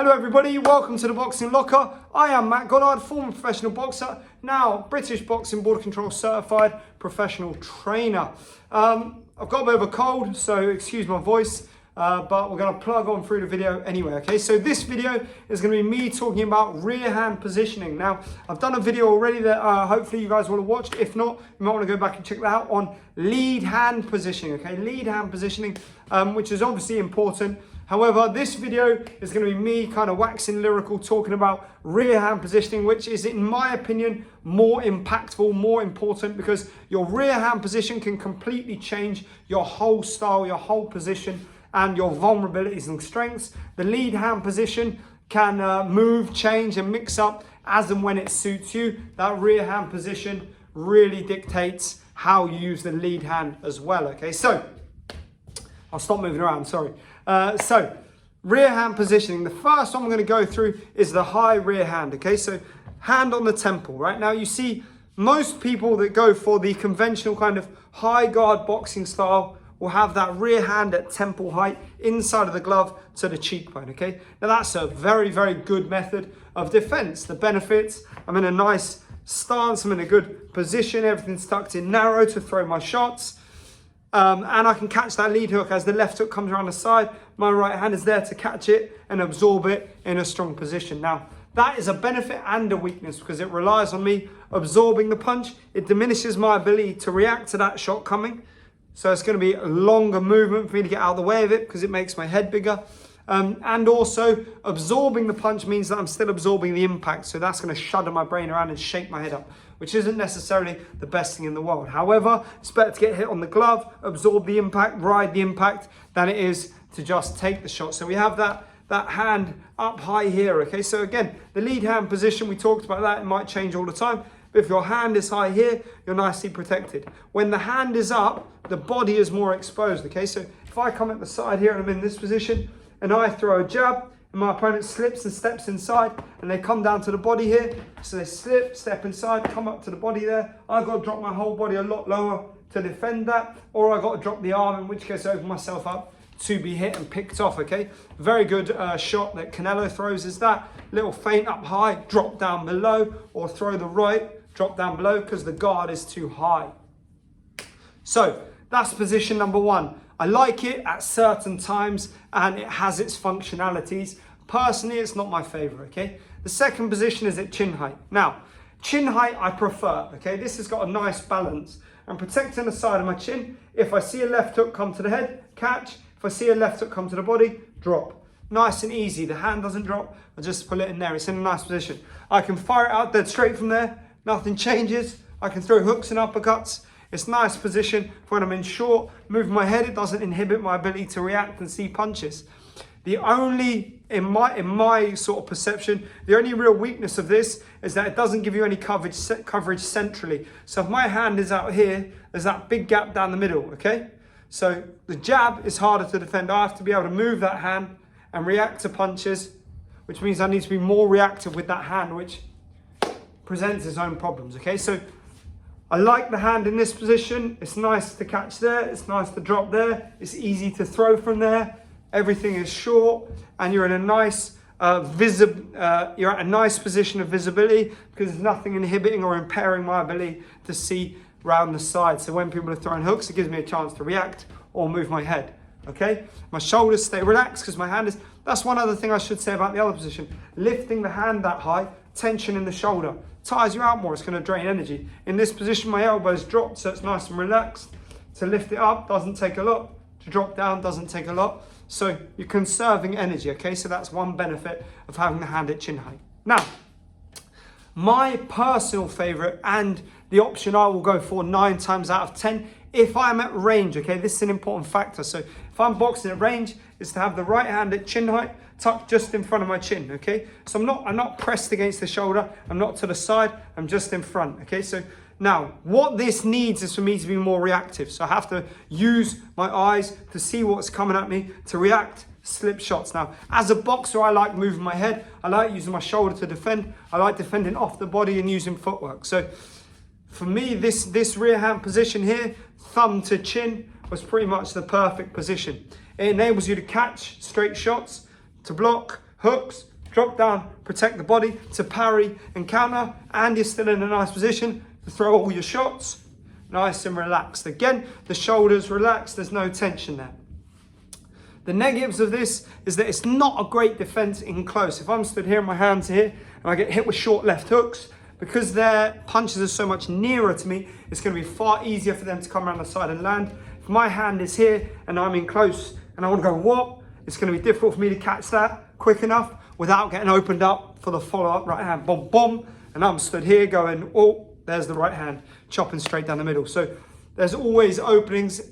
Hello everybody, welcome to the Boxing Locker. I am Matt Goddard, former professional boxer, now British Boxing Board Control certified professional trainer. I've got a bit of a cold, so excuse my voice, but we're going to plug on through the video anyway, okay? So this video is going to be me talking about rear hand positioning. Now, I've done a video already that hopefully you guys want to watch. If not, you might want to go back and check that out on lead hand positioning, okay? Lead hand positioning, which is obviously important. However, this video is going to be me kind of waxing lyrical, talking about rear hand positioning, which is, in my opinion, more impactful, more important, because your rear hand position can completely change your whole style, your whole position, and your vulnerabilities and strengths. The lead hand position can move, change, and mix up as and when it suits you. That rear hand position really dictates how you use the lead hand as well, okay? So, I'll stop moving around, sorry. So, rear hand positioning. The first one I'm going to go through is the high rear hand, okay? So, hand on the temple, right? Now, you see, most people that go for the conventional kind of high guard boxing style will have that rear hand at temple height, inside of the glove to the cheekbone, okay? Now, that's a very, very good method of defense. The benefits, I'm in a nice stance, I'm in a good position, everything's tucked in narrow to throw my shots. And I can catch that lead hook as the left hook comes around the side. My right hand is there to catch it and absorb it in a strong position. Now, that is a benefit and a weakness because it relies on me absorbing the punch. It diminishes my ability to react to that shot coming. So it's going to be a longer movement for me to get out of the way of it because it makes my head bigger. And also absorbing the punch means that I'm still absorbing the impact. So that's going to shudder my brain around and shake my head up, which isn't necessarily the best thing in the world. However, it's better to get hit on the glove, absorb the impact, ride the impact, than it is to just take the shot. So we have that hand up high here, okay? So again, the lead hand position, we talked about that, it might change all the time. But if your hand is high here, you're nicely protected. When the hand is up, the body is more exposed, okay? So if I come at the side here and I'm in this position, and I throw a jab, and my opponent slips and steps inside, and they come down to the body here. So they slip, step inside, come up to the body there. I've got to drop my whole body a lot lower to defend that, or I've got to drop the arm, in which case I open myself up to be hit and picked off, okay? Very good shot that Canelo throws is that. Little feint up high, drop down below, or throw the right, drop down below, because the guard is too high. So, that's position number one. I like it at certain times and it has its functionalities. Personally, it's not my favorite, okay? The second position is at chin height. Now, chin height I prefer, okay? This has got a nice balance. I'm protecting the side of my chin. If I see a left hook come to the head, catch. If I see a left hook come to the body, drop. Nice and easy. The hand doesn't drop. I just pull it in there. It's in a nice position. I can fire it out dead straight from there. Nothing changes. I can throw hooks and uppercuts. It's a nice position for when I'm in short, moving my head, it doesn't inhibit my ability to react and see punches. The only, in my sort of perception, the only real weakness of this is that it doesn't give you any coverage centrally. So if my hand is out here, there's that big gap down the middle, okay? So the jab is harder to defend. I have to be able to move that hand and react to punches, which means I need to be more reactive with that hand, which presents its own problems, okay? So I like the hand in this position. It's nice to catch there. It's nice to drop there. It's easy to throw from there. Everything is short, and you're in a nice you're at a nice position of visibility because there's nothing inhibiting or impairing my ability to see round the side. So when people are throwing hooks, it gives me a chance to react or move my head. Okay, my shoulders stay relaxed because my hand is. That's one other thing I should say about the other position. Lifting the hand that high, tension in the shoulder, tires you out more. It's going to drain energy. In this position, my elbow's dropped, so it's nice and relaxed. To lift it up doesn't take a lot. To drop down doesn't take a lot. So you're conserving energy, okay? So that's one benefit of having the hand at chin height. Now, my personal favorite and the option I will go for 9 times out of 10, if I'm at range, okay? This is an important factor. So if I'm boxing at range, is to have the right hand at chin height, tucked just in front of my chin, okay? So I'm not pressed against the shoulder, I'm not to the side, I'm just in front, okay? So now, what this needs is for me to be more reactive. So I have to use my eyes to see what's coming at me, to react, slip shots. Now, as a boxer, I like moving my head, I like using my shoulder to defend, I like defending off the body and using footwork. So for me, this rear hand position here, thumb to chin, was pretty much the perfect position. It enables you to catch straight shots, to block hooks, drop down, protect the body to parry and counter, and you're still in a nice position to throw all your shots. Nice and relaxed. Again, the shoulders relaxed, there's no tension there. The negatives of this is that it's not a great defense in close. If I'm stood here, my hands are here, and I get hit with short left hooks, because their punches are so much nearer to me, it's going to be far easier for them to come around the side and land. If my hand is here and I'm in close and I want to go whop, it's going to be difficult for me to catch that quick enough without getting opened up for the follow-up right hand, boom, boom, and I'm stood here going, oh, there's the right hand, chopping straight down the middle. So there's always openings.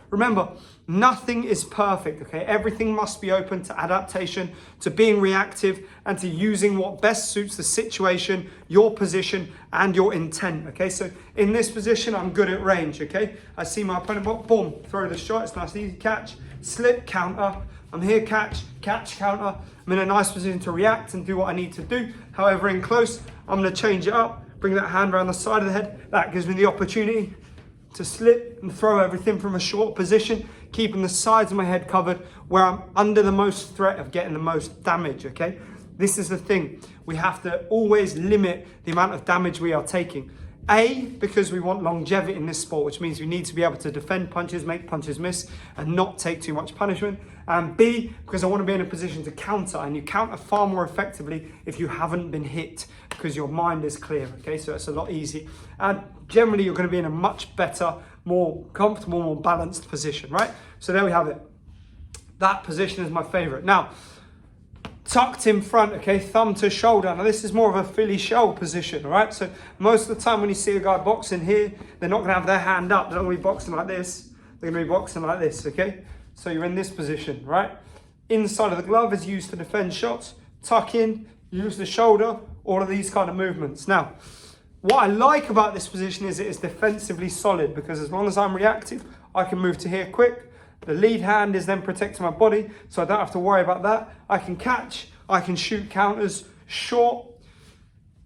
Remember, nothing is perfect, okay? Everything must be open to adaptation, to being reactive, and to using what best suits the situation, your position, and your intent, okay? So in this position, I'm good at range, okay? I see my opponent, boom, throw the shot, it's nice, easy catch, slip, counter. I'm here, catch, counter. I'm in a nice position to react and do what I need to do. However, in close, I'm gonna change it up, bring that hand around the side of the head. That gives me the opportunity to slip and throw everything from a short position, keeping the sides of my head covered where I'm under the most threat of getting the most damage, okay? This is the thing. We have to always limit the amount of damage we are taking. A, because we want longevity in this sport, which means we need to be able to defend punches, make punches miss, and not take too much punishment. And B, because I want to be in a position to counter, and you counter far more effectively if you haven't been hit, because your mind is clear, okay? So it's a lot easier. And generally, you're going to be in a much better, more comfortable, more balanced position, right? So there we have it. That position is my favorite. Now, tucked in front, okay, thumb to shoulder. Now this is more of a Philly shell position, all right? So most of the time when you see a guy boxing here, they're not gonna have their hand up. They're not gonna be boxing like this. They're gonna be boxing like this, okay? So you're in this position, right? Inside of the glove is used to defend shots. Tuck in, use the shoulder, all of these kind of movements. Now, what I like about this position is it is defensively solid, because as long as I'm reactive, I can move to here quick. The lead hand is then protecting my body, so I don't have to worry about that. I can catch, I can shoot counters short.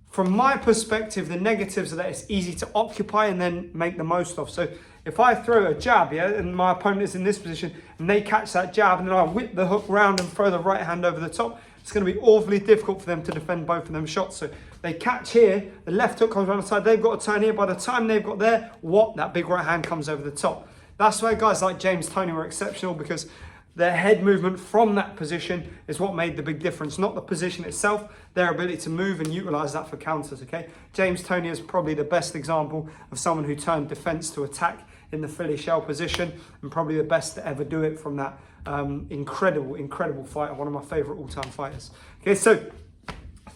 From my perspective, the negatives are that it's easy to occupy and then make the most of. So if I throw a jab, yeah, and my opponent is in this position, and they catch that jab, and then I whip the hook round and throw the right hand over the top, it's going to be awfully difficult for them to defend both of them shots. So they catch here, the left hook comes around the side, they've got to turn here. By the time they've got there, what? That big right hand comes over the top. That's why guys like James Toney were exceptional, because their head movement from that position is what made the big difference, not the position itself, their ability to move and utilize that for counters, okay? James Toney is probably the best example of someone who turned defense to attack in the Philly shell position, and probably the best to ever do it from that incredible fighter, one of my favorite all-time fighters. Okay, so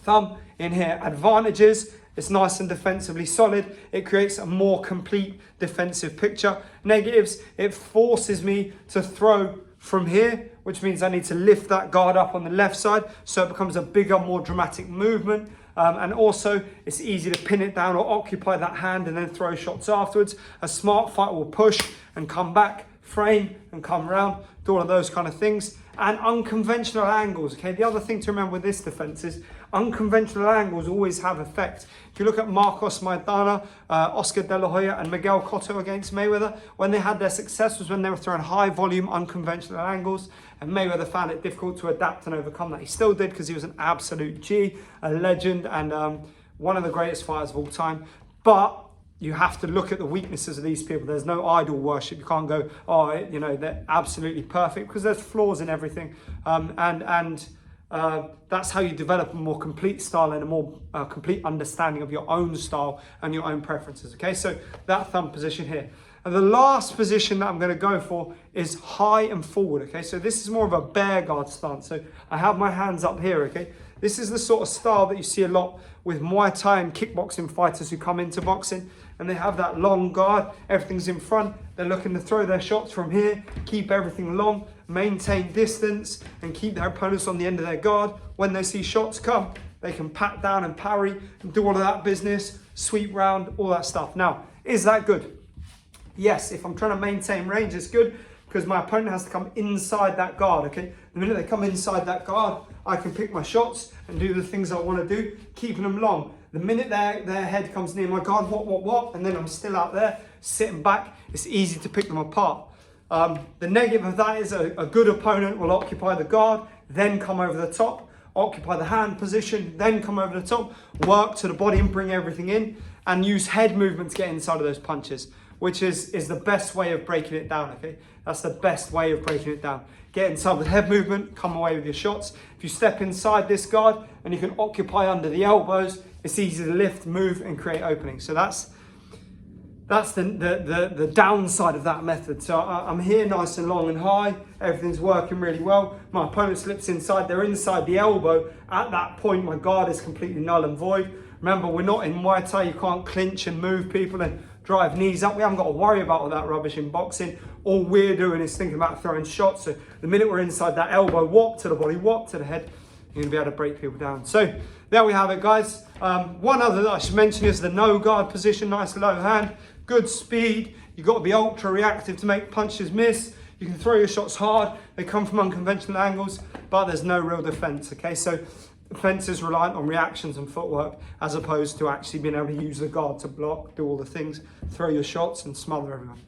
thumb in here, advantages. It's nice and defensively solid. It creates a more complete defensive picture. Negatives, it forces me to throw from here, which means I need to lift that guard up on the left side, so it becomes a bigger, more dramatic movement. And also, it's easy to pin it down or occupy that hand and then throw shots afterwards. A smart fighter will push and come back, frame and come around, do all of those kind of things. And unconventional angles, okay? The other thing to remember with this defense is unconventional angles always have effect. If you look at Marcos Maidana, Oscar De La Hoya and Miguel Cotto against Mayweather, when they had their success was when they were throwing high volume unconventional angles, and Mayweather found it difficult to adapt and overcome that. He still did, because he was an absolute G, a legend, and one of the greatest fighters of all time. But you have to look at the weaknesses of these people. There's no idol worship. You can't go, oh, you know, they're absolutely perfect, because there's flaws in everything. That's how you develop a more complete style and a more complete understanding of your own style and your own preferences. Okay, so that thumb position here. And the last position that I'm going to go for is high and forward. Okay, so this is more of a bear guard stance. So I have my hands up here. Okay, this is the sort of style that you see a lot with Muay Thai and kickboxing fighters who come into boxing, and they have that long guard, everything's in front, they're looking to throw their shots from here, keep everything long, maintain distance, and keep their opponents on the end of their guard. When they see shots come, they can pat down and parry and do all of that business, sweep round, all that stuff. Now, is that good? Yes, if I'm trying to maintain range, it's good, because my opponent has to come inside that guard, okay? The minute they come inside that guard, I can pick my shots and do the things I want to do, keeping them long. The minute their head comes near my guard, what, and then I'm still out there, sitting back, it's easy to pick them apart. The negative of that is a good opponent will occupy the guard, then come over the top. occupy the hand position, then come over the top, work to the body and bring everything in, and use head movement to get inside of those punches, which is the best way of breaking it down, okay? That's the best way of breaking it down. Get inside with head movement, come away with your shots. If you step inside this guard and you can occupy under the elbows, it's easy to lift, move, and create openings. So that's the downside of that method. So I'm here nice and long and high, everything's working really well. My opponent slips inside, they're inside the elbow. At that point, my guard is completely null and void. Remember, we're not in Muay Thai, you can't clinch and move people and drive knees up. We haven't got to worry about all that rubbish in boxing. All we're doing is thinking about throwing shots. So the minute we're inside that elbow, whop to the body, whop to the head, you're gonna be able to break people down. So there we have it, guys. One other that I should mention is the no guard position, nice low hand, good speed. You've got to be ultra reactive to make punches miss. You can throw your shots hard. They come from unconventional angles, but there's no real defense, okay? So defense is reliant on reactions and footwork as opposed to actually being able to use the guard to block, do all the things, throw your shots and smother everyone.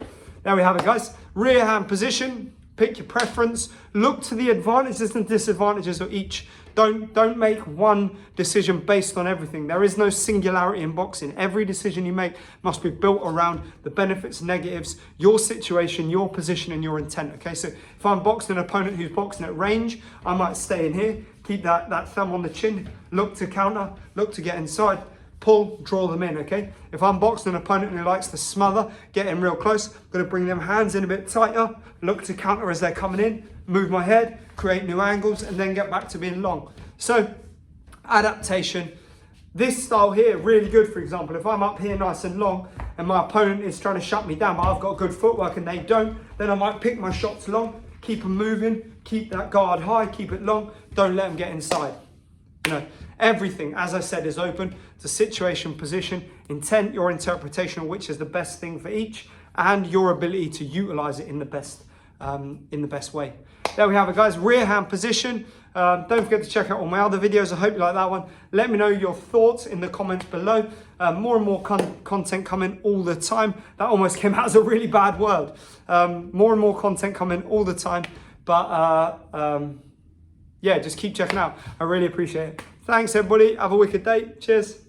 There we have it, guys. Rear hand position, pick your preference, look to the advantages and disadvantages of each. Don't make one decision based on everything. There is no singularity in boxing. Every decision you make must be built around the benefits, negatives, your situation, your position, and your intent. Okay, so if I'm boxing an opponent who's boxing at range, I might stay in here, keep that thumb on the chin, look to counter, look to get inside, pull, draw them in, okay? If I'm boxing an opponent who likes to smother, get in real close, I'm gonna bring them hands in a bit tighter, look to counter as they're coming in, move my head, create new angles, and then get back to being long. So, adaptation. This style here, really good, for example. If I'm up here nice and long, and my opponent is trying to shut me down, but I've got good footwork and they don't, then I might pick my shots long, keep them moving, keep that guard high, keep it long, don't let them get inside. You know, everything, as I said, is open to situation, position, intent, your interpretation of which is the best thing for each, and your ability to utilize it in the best way. There we have it, guys. Rear hand position. Don't forget to check out all my other videos. I hope you like that one. Let me know your thoughts in the comments below. More and more content coming all the time. That almost came out as a really bad word. More and more content coming all the time. But yeah, just keep checking out. I really appreciate it. Thanks, everybody. Have a wicked day. Cheers.